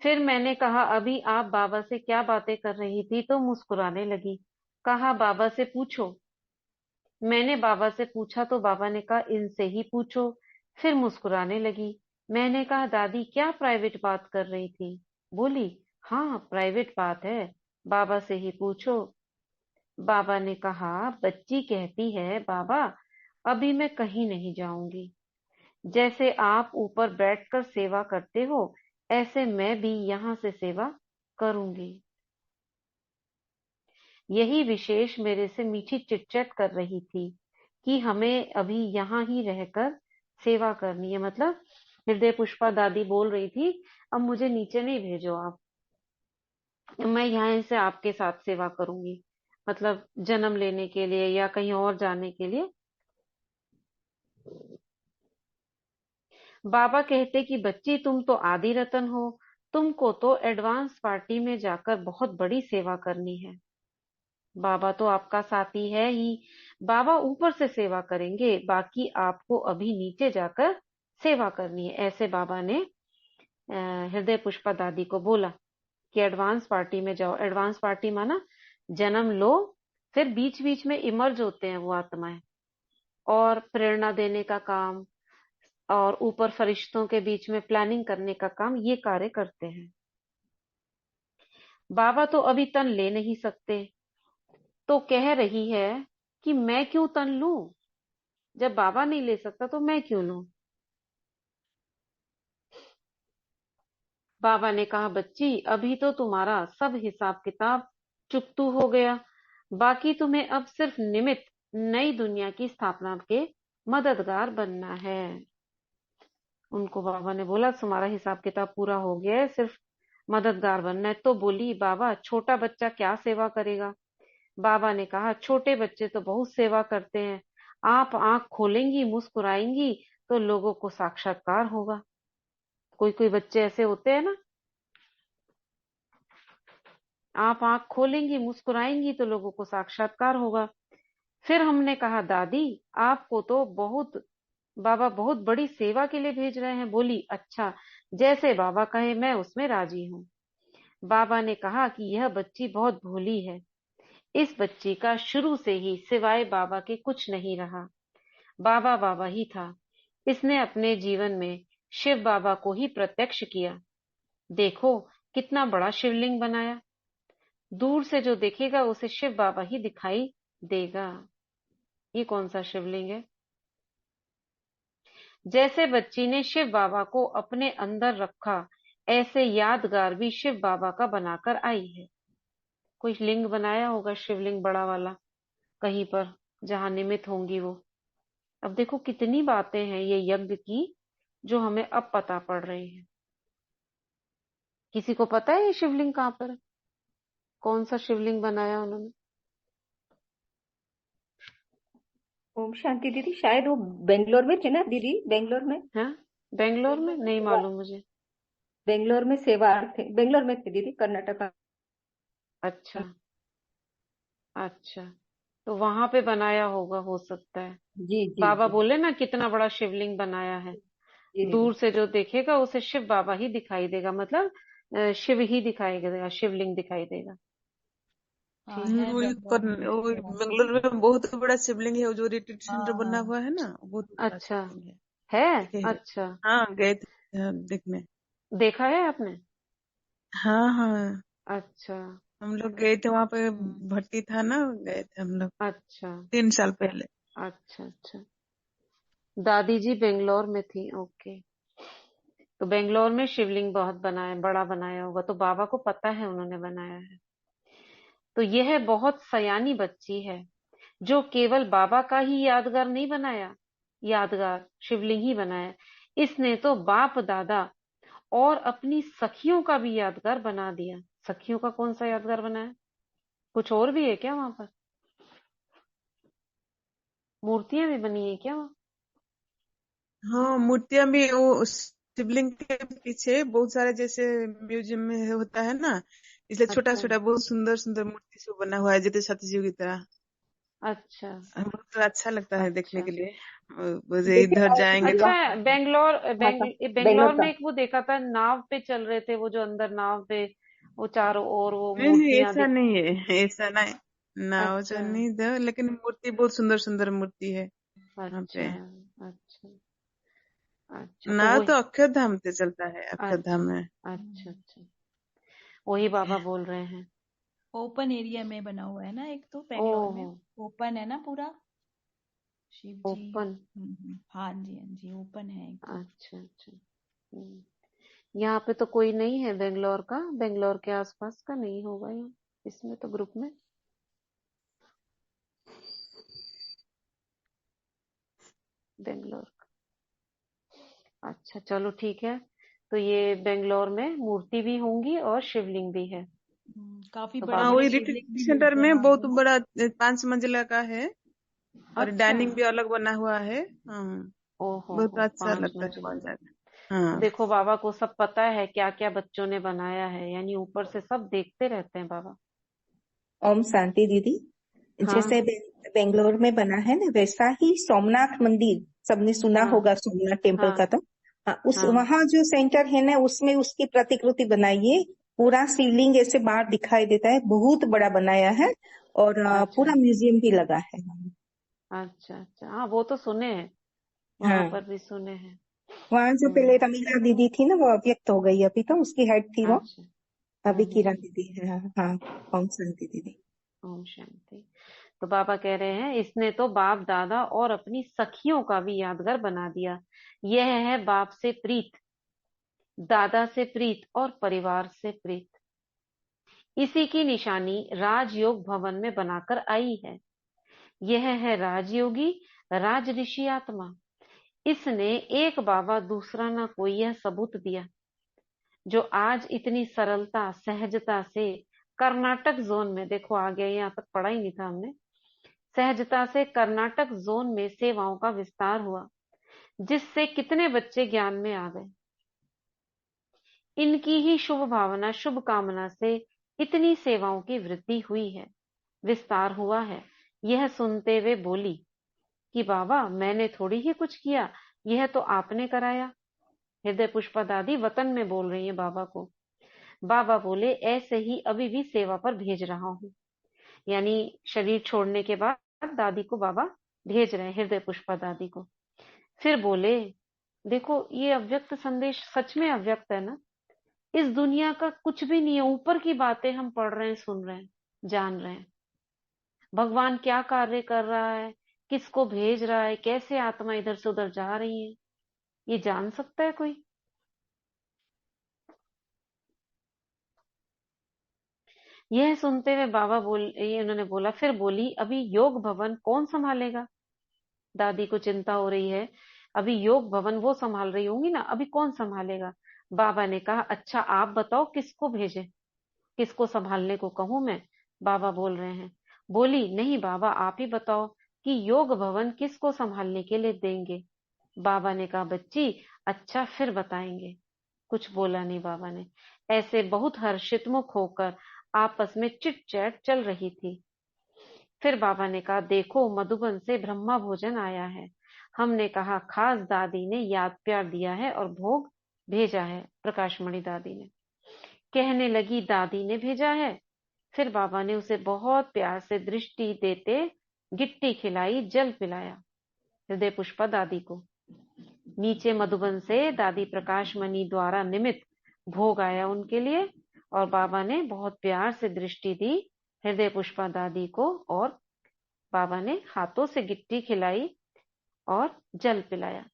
फिर मैंने कहा, अभी आप बाबा से क्या बातें कर रही थी? तो मुस्कुराने लगी। कहा, बाबा से पूछो। मैंने बाबा से पूछा तो बाबा ने कहा, इनसे ही पूछो। फिर मुस्कुराने लगी। मैंने कहा, दादी क्या प्राइवेट बात कर रही थी? बोली, हाँ प्राइवेट बात है, बाबा से ही पूछो। बाबा ने कहा, बच्ची कहती है, बाबा अभी मैं कहीं नहीं जाऊंगी। जैसे आप ऊपर बैठकर सेवा करते हो, ऐसे मैं भी यहाँ से सेवा करूंगी। यही विशेष मेरे से मीठी चिटचट कर रही थी कि हमें अभी यहाँ ही रहकर सेवा करनी है। मतलब हृदय पुष्पा दादी बोल रही थी, अब मुझे नीचे नहीं भेजो आप, मैं यहाँ से आपके साथ सेवा करूंगी। मतलब जन्म लेने के लिए या कहीं और जाने के लिए। बाबा कहते कि बच्ची तुम तो आदि रतन हो, तुमको तो एडवांस पार्टी में जाकर बहुत बड़ी सेवा करनी है। बाबा तो आपका साथी है ही, बाबा ऊपर से सेवा करेंगे, बाकी आपको अभी नीचे जाकर सेवा करनी है। ऐसे बाबा ने हृदय पुष्पा दादी को बोला कि एडवांस पार्टी में जाओ। एडवांस पार्टी माना जन्म लो, फिर बीच बीच में इमर्ज होते हैं वो आत्माएं, और प्रेरणा देने का काम और ऊपर फरिश्तों के बीच में प्लानिंग करने का काम, ये कार्य करते हैं। बाबा तो अभी तन ले नहीं सकते, तो कह रही है कि मैं क्यों तन लूं? जब बाबा नहीं ले सकता तो मैं क्यों लूं? बाबा ने कहा, बच्ची अभी तो तुम्हारा सब हिसाब किताब चुकतू हो गया, बाकी तुम्हें अब सिर्फ निमित्त नई दुनिया की स्थापना के मददगार बनना है। उनको बाबा ने बोला, तुम्हारा हिसाब किताब पूरा हो गया है, सिर्फ मददगार बनना है। तो बोली, बाबा छोटा बच्चा क्या सेवा करेगा? बाबा ने कहा, छोटे बच्चे तो बहुत सेवा करते हैं, आप आंख खोलेंगी मुस्कुराएंगी तो लोगों को साक्षात्कार होगा। कोई कोई बच्चे ऐसे होते हैं ना, आप आंख खोलेंगी मुस्कुराएंगी तो लोगों को साक्षात्कार होगा। फिर हमने कहा, दादी आपको तो बहुत, बाबा बहुत बड़ी सेवा के लिए भेज रहे हैं। बोली, अच्छा जैसे बाबा कहे मैं उसमें राजी हूँ। बाबा ने कहा कि यह बच्ची बहुत भोली है, इस बच्ची का शुरू से ही सिवाय बाबा के कुछ नहीं रहा, बाबा बाबा ही था। इसने अपने जीवन में शिव बाबा को ही प्रत्यक्ष किया। देखो कितना बड़ा शिवलिंग बनाया, दूर से जो देखेगा उसे शिव बाबा ही दिखाई देगा। ये कौन सा शिवलिंग है? जैसे बच्ची ने शिव बाबा को अपने अंदर रखा, ऐसे यादगार भी शिव बाबा का बनाकर आई है। कोई लिंग बनाया होगा शिवलिंग बड़ा वाला कहीं पर, जहां निमित होंगी वो। अब देखो कितनी बातें हैं ये यज्ञ की जो हमें अब पता पड़ रही है। किसी को पता है ये शिवलिंग कहाँ पर है? कौन सा शिवलिंग बनाया उन्होंने? ओम शांति दीदी, शायद वो बेंगलोर में थे ना दीदी? बेंगलोर में? हाँ, बेंगलोर में नहीं मालूम मुझे। बेंगलोर में सेवार्थ थे, बेंगलोर में थे दीदी, कर्नाटका। अच्छा अच्छा, तो वहां पे बनाया होगा, हो सकता है। जी जी बाबा जी बोले ना कितना बड़ा शिवलिंग बनाया है। जी दीदी। दूर से जो देखेगा उसे शिव बाबा ही दिखाई देगा, मतलब शिव ही दिखाई देगा, शिवलिंग दिखाई देगा। हाँ, ठीक है। है बेंगलोर में वो बड़ा बेंगलुरु में बहुत बड़ा शिवलिंग है, वो जो रिट्रीट सेंटर बना हाँ हुआ है ना, बहुत बड़ा अच्छा शिवलिंग है। है। देखे हैं। अच्छा, हाँ, गए थे देखने। देखा है आपने? हाँ हाँ, अच्छा। हम लोग गए थे वहां पे, हम्म, भट्टी था ना, गए थे हम लोग अच्छा 3 साल पहले। अच्छा अच्छा। दादी जी बेंगलोर में थी, ओके। तो बेंगलोर में शिवलिंग बहुत बनाया, बड़ा बनाया होगा, तो बाबा को पता है उन्होंने बनाया है। तो यह बहुत सयानी बच्ची है जो केवल बाबा का ही यादगार नहीं बनाया, यादगार शिवलिंग ही बनाया, इसने तो बाप दादा और अपनी सखियों का भी यादगार बना दिया। सखियों का कौन सा यादगार बनाया? कुछ और भी है क्या वहां पर? मूर्तियां भी बनी है क्या वहाँ? हाँ, मूर्तियां भी, वो शिवलिंग के पीछे बहुत सारे, जैसे म्यूजियम में होता है ना, इसलिए छोटा अच्छा छोटा बहुत सुंदर सुंदर मूर्ति से बना हुआ है, जैसे सतयुग की तरह। अच्छा बहुत अच्छा लगता है देखने अच्छा के लिए। मुझे देखिए इधर और जाएंगे अच्छा तो। है। बेंगलोर हाँ हाँ, बेंगलोर बेंगलोर में का। एक वो देखा था, नाव पे चल रहे थे वो, जो अंदर नाव पे वो चारों ओर वो नहीं नहीं, मूर्तियां ऐसा दिख। नहीं है, ऐसा नहीं। नाव तो अच्छा नहीं था, लेकिन मूर्ति बहुत सुंदर सुंदर मूर्ति है वहाँ अच्छा पे। अच्छा अच्छा। तो नाव वही। तो अक्षरधाम से चलता है, अक्षरधाम अच्छा में। अच्छा अच्छा। वही बाबा बोल रहे हैं। ओपन एरिया में बना हुआ है ना, एक तो बेंगलोर ओहो। में ओपन है ना पूरा शिव जी। ओपन। हाँ जी हाँ जी, ओपन है एक तो। अच्छा अच्छा। यहाँ पे तो कोई नहीं है बेंगलोर का, बेंगलोर के आसपास का नहीं होगा यहाँ, इसमें तो ग्रुप में। बेंगलोर का। अच्छा चलो ठीक है। तो ये बेंगलोर में मूर्ति भी होंगी और शिवलिंग भी है। काफी तो बड़े हाँ, बड़े वही बाबा। रिट्रीट शिवलिंग भी सेंटर मिलते हैं में वहां बहुत पे ना। बड़ा 5 मंजिला का है, और अच्छा। डाइनिंग भी अलग बना हुआ है। हाँ, ओहो बहुत हो, अच्छा पांच लगता है मंजिल वहाँ जाकर। तो हाँ देखो बाबा को सब पता है क्या क्या बच्चों ने बनाया है, यानी ऊपर से सब देखते रहते हैं बाबा। हाँ ओम शांति दीदी। जैसे हाँ बेंगलोर में बना है ना, वैसा ही सोमनाथ मंदिर सबने सुना हाँ होगा, सोमनाथ टेम्पल हाँ का तो। हाँ, उस हाँ। वहाँ जो सेंटर है ना, उसमें उसकी प्रतिकृति बनाई है। पूरा शिवलिंग ऐसे बाहर दिखाई देता है, बहुत बड़ा बनाया है। और अच्छा पूरा म्यूजियम भी लगा है। अच्छा अच्छा। हाँ वो तो सुने हैं, वहां हाँ, पर भी सुने हैं। वहाँ जो पहले हम्म। रमीला दीदी थी ना, वो अव्यक्त हो गई, अभी तो उसकी हेड थी वो। अच्छा। अभी किरण हम्म। दीदी है। हाँ हाँ, ओम शांति दीदी। ओम शांति। तो बाबा कह रहे हैं इसने तो बाप दादा और अपनी सखियों का भी यादगार बना दिया। यह है बाप से प्रीत, दादा से प्रीत और परिवार से प्रीत। इसी की निशानी राजयोग भवन में बनाकर आई है। यह है राजयोगी, राज ऋषि आत्मा। इसने एक बाबा दूसरा ना कोई यह सबूत दिया, जो आज इतनी सरलता सहजता से कर्नाटक जोन में, देखो आ गया, यहाँ तक पढ़ा ही नहीं था हमने, सहजता से कर्नाटक जोन में सेवाओं का विस्तार हुआ, जिससे कितने बच्चे ज्ञान में आ गए। इनकी ही शुभ भावना शुभ कामना से इतनी सेवाओं की वृद्धि हुई है, विस्तार हुआ है। यह सुनते हुए बोली कि बाबा मैंने थोड़ी ही कुछ किया, यह तो आपने कराया। हृदय पुष्पा दादी वतन में बोल रही है बाबा को। बाबा बोले ऐसे ही अभी भी सेवा पर भेज रहा हूँ, यानी शरीर छोड़ने के बाद दादी को बाबा भेज रहे हैं, हृदय पुष्पा दादी को। फिर बोले देखो ये अव्यक्त संदेश सच में अव्यक्त है ना, इस दुनिया का कुछ भी नहीं है, ऊपर की बातें हम पढ़ रहे हैं, सुन रहे हैं, जान रहे हैं। भगवान क्या कार्य कर रहा है, किसको भेज रहा है, कैसे आत्मा इधर से उधर जा रही है, ये जान सकता है कोई? यह सुनते हुए बाबा ये उन्होंने बोला, फिर बोली अभी योग भवन कौन संभालेगा? दादी को चिंता हो रही है, अभी योग भवन वो संभाल रही होंगी ना, अभी कौन संभालेगा? बाबा ने कहा अच्छा आप बताओ किसको भेजे, किसको संभालने को कहूं मैं? बाबा बोल रहे हैं। बोली नहीं बाबा आप ही बताओ कि योग भवन किसको संभालने के लिए देंगे? बाबा ने कहा बच्ची अच्छा फिर बताएंगे। कुछ बोला नहीं बाबा ने। ऐसे बहुत हर्षित मुख होकर आपस में चिट चैट चल रही थी। फिर बाबा ने कहा, देखो मधुबन से ब्रह्मा भोजन आया है। हमने कहा, खास दादी ने याद प्यार दिया है और भोग भेजा है। प्रकाशमणि दादी ने कहने लगी, दादी ने भेजा है। फिर बाबा ने उसे बहुत प्यार से दृष्टि देते गिट्टी खिलाई, जल पिलाया। हृदय पुष्पा दादी को। नीचे मधुबन से दादी प्रकाशमणि द्वारा निमित्त भोग आया उनके लिए, और बाबा ने बहुत प्यार से दृष्टि दी हृदय पुष्पा दादी को, और बाबा ने हाथों से गिट्टी खिलाई और जल पिलाया।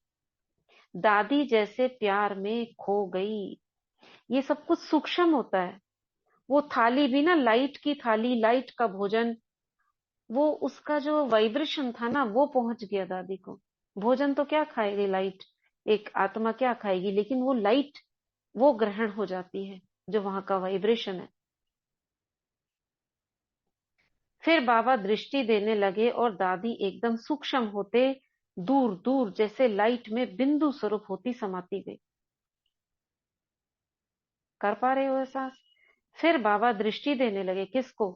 दादी जैसे प्यार में खो गई। ये सब कुछ सूक्ष्म होता है। वो थाली भी ना, लाइट की थाली, लाइट का भोजन, वो उसका जो वाइब्रेशन था ना, वो पहुंच गया दादी को। भोजन तो क्या खाएगी लाइट, एक आत्मा क्या खाएगी, लेकिन वो लाइट वो ग्रहण हो जाती है जो वहां का वाइब्रेशन है। फिर बाबा दृष्टि देने लगे और दादी एकदम सूक्ष्म होते दूर दूर जैसे लाइट में बिंदु स्वरूप होती समाती गई। कर पा रहे हो एहसास? फिर बाबा दृष्टि देने लगे, किसको?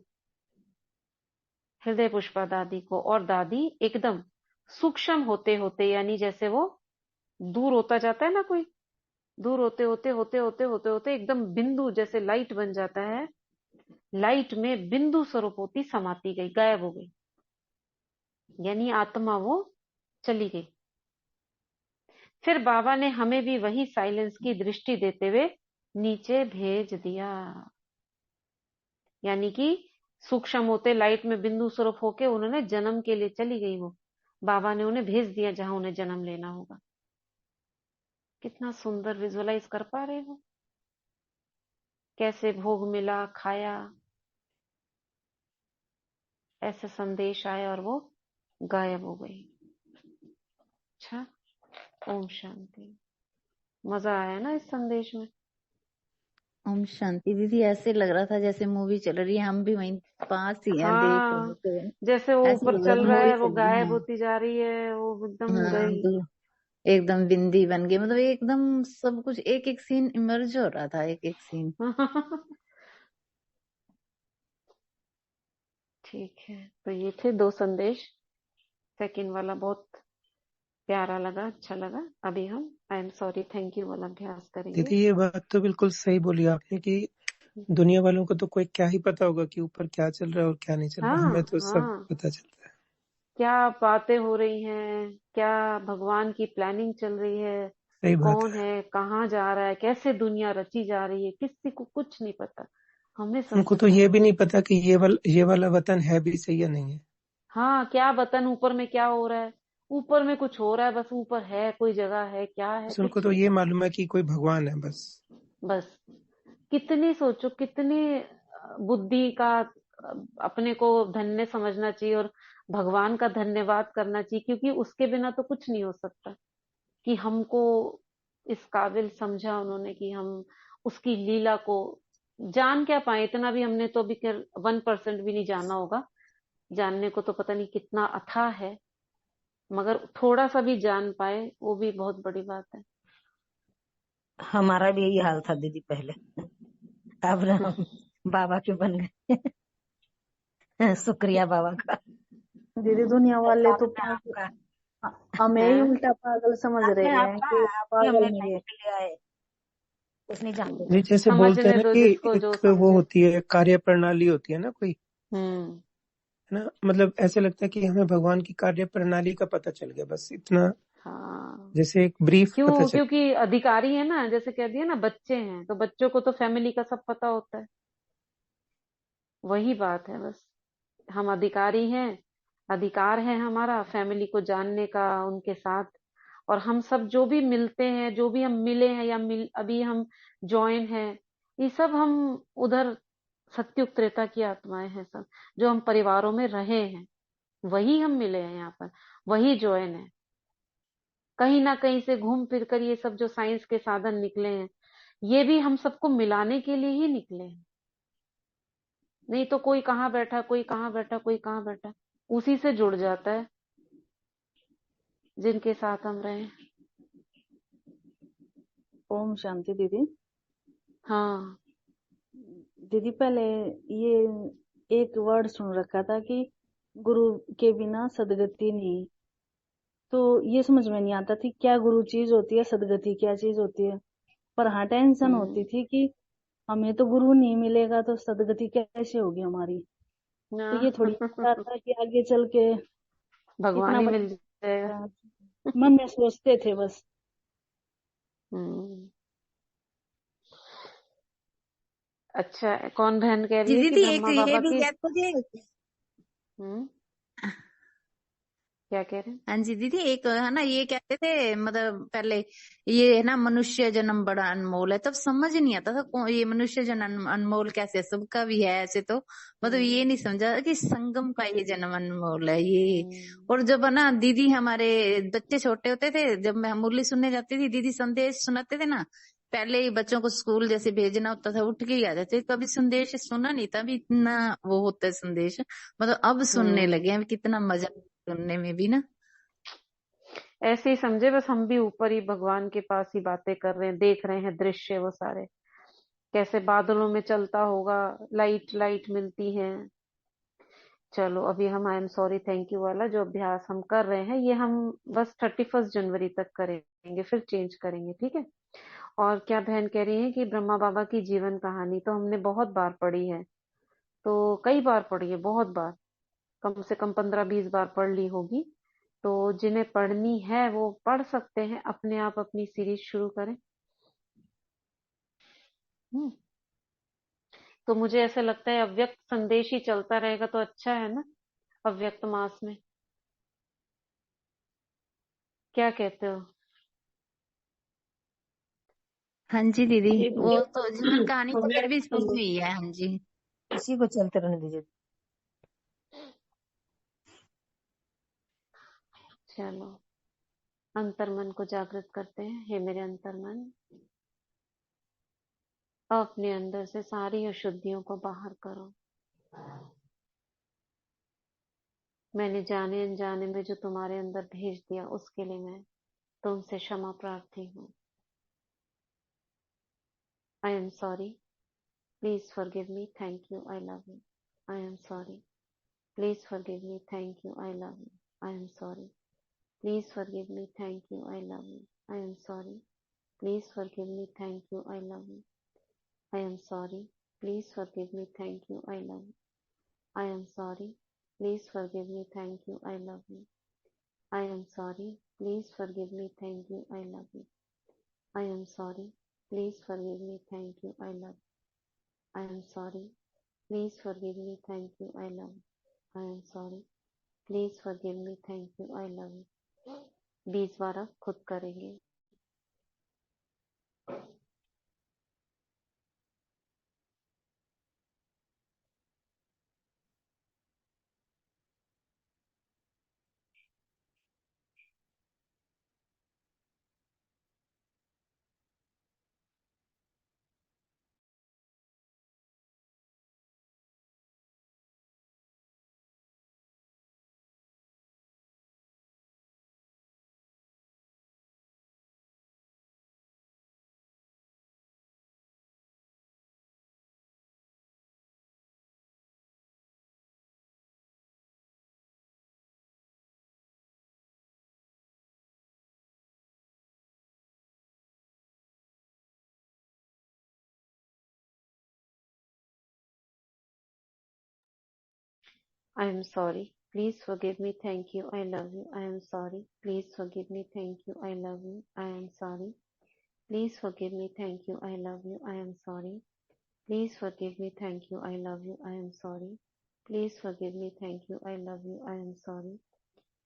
हृदय पुष्पा दादी को, और दादी एकदम सूक्ष्म होते होते, यानी जैसे वो दूर होता जाता है ना, कोई दूर होते होते होते होते होते होते एकदम बिंदु जैसे लाइट बन जाता है, लाइट में बिंदु स्वरूप होती समाती गई, गायब हो गई, यानी आत्मा वो चली गई। फिर बाबा ने हमें भी वही साइलेंस की दृष्टि देते हुए नीचे भेज दिया, यानी कि सूक्ष्म होते लाइट में बिंदु स्वरूप होके उन्होंने जन्म के लिए चली गई, वो बाबा ने उन्हें भेज दिया जहां उन्हें जन्म लेना होगा। कितना सुंदर विजुअलाइज कर पा रहे हो? कैसे भोग मिला, खाया, ऐसे संदेश आया और वो गायब हो गई। अच्छा, ओम शांति। मजा आया ना इस संदेश में? ओम शांति। दीदी ऐसे लग रहा था जैसे मूवी चल रही है, हम भी वहीं पास ही हैं, देख रहे हाँ, थे। जैसे वो ऐसे ऊपर लग रहा चल था रहा मूवी है, वो चल रही गायब है। होती जा रही है, वो एकदम हाँ गई। तो एकदम बिंदी बन गई, मतलब एकदम सब कुछ एक एक सीन इमर्ज हो रहा था, एक एक सीन। ठीक है, तो ये थे 2 संदेश। सेकंड वाला बहुत प्यारा लगा, अच्छा लगा। अभी हम I am sorry, thank you वाला अभ्यास करेंगे। दीदी ये बात तो बिल्कुल सही बोली आपने कि दुनिया वालों को तो कोई क्या ही पता होगा कि ऊपर क्या चल रहा है और क्या नहीं चल रहा, हमें तो सब हाँ, पता चलता है। क्या बातें हो रही हैं, क्या भगवान की प्लानिंग चल रही है, सही बात कौन है, कहाँ जा रहा है, कैसे दुनिया रची जा रही है, किसी को कुछ नहीं पता, हमें सब उनको तो पता ये है। भी नहीं पता कि ये वाला वतन है भी सही या नहीं है। हाँ, क्या वतन, ऊपर में क्या हो रहा है, ऊपर में कुछ हो रहा है, बस ऊपर है, कोई जगह है, क्या है, बस उनको कुछ तो नहीं ये पता। मालूम है कि कोई भगवान है बस। बस कितनी सोचो, कितनी बुद्धि का अपने को धन्य समझना चाहिए और भगवान का धन्यवाद करना चाहिए, क्योंकि उसके बिना तो कुछ नहीं हो सकता। कि हमको इस काबिल समझा उन्होंने कि हम उसकी लीला को जान क्या पाए। इतना भी हमने तो अभी 1% भी नहीं जाना होगा, जानने को तो पता नहीं कितना अथाह है, मगर थोड़ा सा भी जान पाए वो भी बहुत बड़ी बात है। हमारा भी यही हाल था दीदी पहले, अब ना हम बाबा के बन गए। शुक्रिया बाबा का। दीदी दुनिया वाले तो आपने आपका हमें ही हैं? उल्टा पागल समझ रहे आपने हैं आपका कि आप ही पागल हमें नहीं लाइन है। पे ले आए, कुछ नहीं जानते जी थे। जैसे बोलते हैं समझने ना दो कि जिसको जो एक वो समझे। होती है कार्य प्रणाली होती है ना कोई, हम्म। है ना, मतलब ऐसे लगता है कि हमें भगवान की कार्य प्रणाली का पता चल गया, बस इतना, हाँ, जैसे एक ब्रीफ पता क्यों? चल। क्योंकि अधिकारी है ना, जैसे कह दिया ना, बच्चे हैं तो बच्चों को तो फैमिली का सब पता होता है। वही बात है बस, हम अधिकारी हैं, अधिकार है हमारा फैमिली को जानने का उनके साथ। और हम सब जो भी मिलते हैं, जो भी हम मिले हैं या अभी हम ज्वाइन हैं, ये सब हम उधर सत्युग त्रेता की आत्माएं हैं सब, जो हम परिवारों में रहे हैं, वही हम मिले हैं यहाँ पर, वही ज्वाइन है। कहीं ना कहीं से घूम फिर कर ये सब जो साइंस के साधन निकले हैं, ये भी हम सबको मिलाने के लिए ही निकले हैं। नहीं तो कोई कहाँ बैठा, कोई कहाँ बैठा, कोई कहाँ बैठा, उसी से जुड़ जाता है जिनके साथ हम रहे। ओम शांति दीदी। हाँ। दीदी पहले ये एक वर्ड सुन रखा था कि गुरु के बिना सदगति नहीं। तो ये समझ में नहीं आता थी क्या गुरु चीज होती है, सदगति क्या चीज होती है। पर हाँ टेंशन होती थी कि हमें तो गुरु नहीं मिलेगा तो सदगति कैसे होगी हमारी। तो ये थोड़ी आता था कि आगे चल के भगवान इतना ही मिल जाएगा। बड़ा मन में सोचते थे बस। अच्छा, कौन बहन कह रही जी है कि दीदी एक ब्रह्मा ये बाबा भी की? याद मुझे। क्या कह रहे हैं? हाँ जी दीदी एक है ना, ये कहते थे मतलब पहले ये है ना मनुष्य जन्म बड़ा अनमोल है, तब समझ नहीं आता था ये मनुष्य जन्म अनमोल कैसे है, सबका भी है ऐसे तो मतलब ये नहीं समझा कि संगम का ये जन्म अनमोल है ये। और जब है ना दीदी हमारे बच्चे छोटे होते थे, जब मैं मुरली सुनने जाती थी, दीदी संदेश सुनाते थे ना, पहले ही बच्चों को स्कूल जैसे भेजना होता था उठ के ही आ जाते, कभी संदेश सुना नहीं था, अभी इतना वो होता है संदेश, मतलब अब सुनने लगे हैं, कितना मजा सुनने में भी ना। ऐसे ही समझे बस, हम भी ऊपर ही भगवान के पास ही बातें कर रहे हैं, देख रहे हैं दृश्य वो सारे, कैसे बादलों में चलता होगा, लाइट लाइट मिलती है। चलो अभी हम I am sorry thank you वाला जो अभ्यास हम कर रहे हैं, ये हम बस 31 जनवरी तक करेंगे, फिर चेंज करेंगे, ठीक है। और क्या बहन कह रही है कि ब्रह्मा बाबा की जीवन कहानी तो हमने बहुत बार पढ़ी है, तो कई बार पढ़ी है, बहुत बार, कम से कम 15-20 बार पढ़ ली होगी। तो जिन्हें पढ़नी है वो पढ़ सकते हैं, अपने आप अपनी सीरीज शुरू करें। हम्म तो मुझे ऐसा लगता है अव्यक्त संदेश ही चलता रहेगा तो अच्छा है ना, अव्यक्त मास में। क्या कहते हो? हाँ जी दीदी जी वो दीदी तो जीवन कहानी तो मेरे भी अव्यक्त शुरू संदेश हुई है। हाँ जी। इसी को चलते रहने दीजिए। चलो अंतर्मन को जागृत करते हैं। हे मेरे अंतर्मन, अपने अंदर से सारी अशुद्धियों को बाहर करो। मैंने जाने अनजाने में जो तुम्हारे अंदर भेज दिया उसके लिए मैं तुमसे क्षमा प्रार्थी हूँ। I am sorry, please forgive me, thank you, I love you. I am sorry, please forgive me, thank you, I love you. I am sorry, please forgive me, thank you, I love you. I am sorry, please forgive me, thank you, I love you. I am sorry. Please forgive me. Thank you. I love you. I am sorry. Please forgive me. Thank you. I love you. I am sorry. Please forgive me. Thank you. I love you. I am sorry. Please forgive me. Thank you. I love you. I am sorry. Please forgive me. Thank you. I love you. I am sorry. Please forgive me. Thank you. I love you. 20 बार आप खुद करेंगे। I am sorry. Please forgive me. Thank you. I love you. I am sorry. Please forgive me. Thank you. I love you. I am sorry. Please forgive me. Thank you. I love you. I am sorry. Please forgive me. Thank you. I love you. I am sorry. Please forgive me. Thank you. I love you. I am sorry.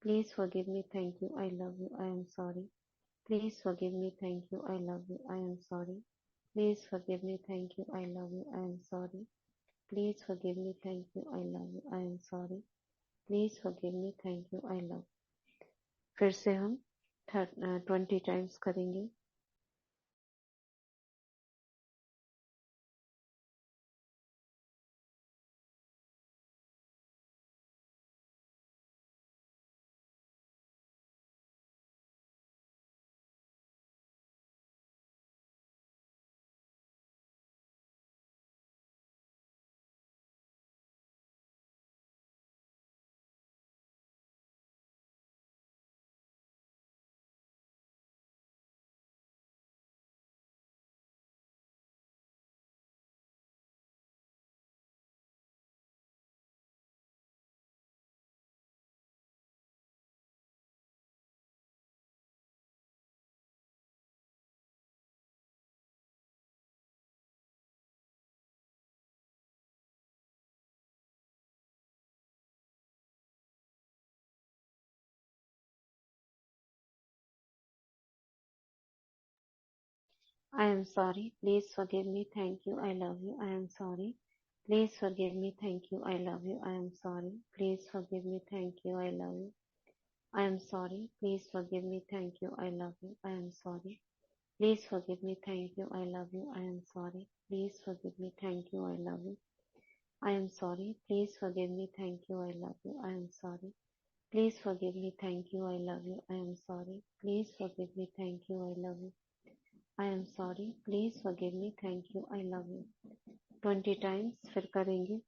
Please forgive me. Thank you. I love you. I am sorry. Please forgive me. Thank you. I love you. I am sorry. Please forgive me. Thank you. I love you. I am sorry. Please forgive me. Thank you. I love you. I am sorry. Please forgive me, thank you, I love. फिर से हम 20 times करेंगे। I am sorry. Please forgive me. Thank you. I love you. I am sorry. Please forgive me. Thank you. I love you. I am sorry. Please forgive me. Thank you. I love you. I am sorry. Please forgive me. Thank you. I love you. I am sorry. Please forgive me. Thank you. I love you. I am sorry. Please forgive me. Thank you. I love you. I am sorry. Please forgive me. Thank you. I love you. I am sorry. Please forgive me. Thank you. I love you. I am sorry. Please forgive me. Thank you. I love you. I am sorry. Please forgive me. Thank you. I love you. 20 times फिर करेंगे.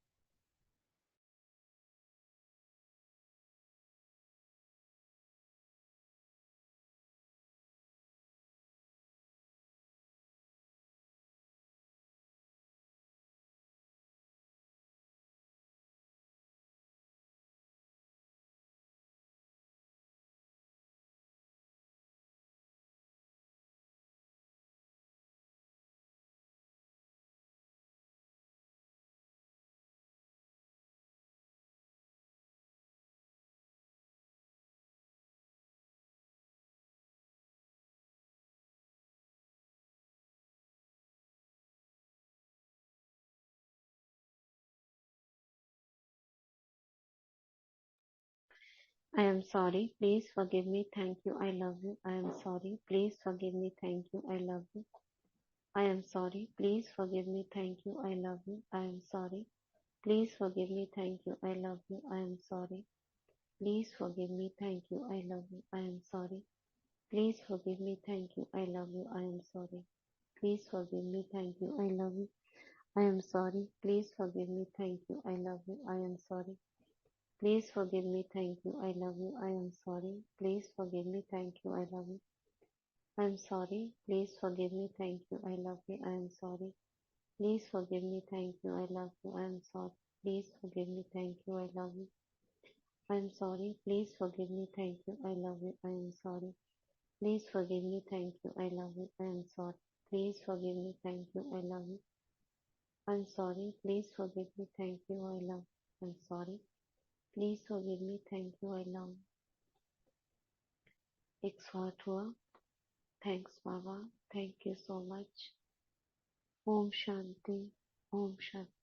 I am sorry. Please forgive me. Thank you. I love you. I am sorry. Please forgive me. Thank you. I love you. I am sorry. Please forgive me. Thank you. I love you. I am sorry. Please forgive me. Thank you. I love you. I am sorry. Please forgive me. Thank you. I love you. I am sorry. Please forgive me. Thank you. I love you. I am sorry. Please forgive me. Thank you. I love you. I am sorry. Please forgive me. Thank you. I love you. I am sorry. Please forgive me. Thank you. I love you. I am sorry. Please forgive me. Thank you. I love you. I am sorry. Please forgive me. Thank you. I love you. I am sorry. Please forgive me. Thank you. I love you. I am sorry. Please forgive me. Thank you. I love you. I am sorry. Please forgive me. Thank you. I love you. I am sorry. Please forgive me. Thank you. I love you. I am sorry. Please forgive me. Thank you. I love you. I'm sorry. Please forgive me. Thank you. I love you. I'm sorry. Please forgive me. Thank you. I love you. एक स्वाट हुआ. Thanks बाबा. Thank you so much. ओम शांति. ओम शांति.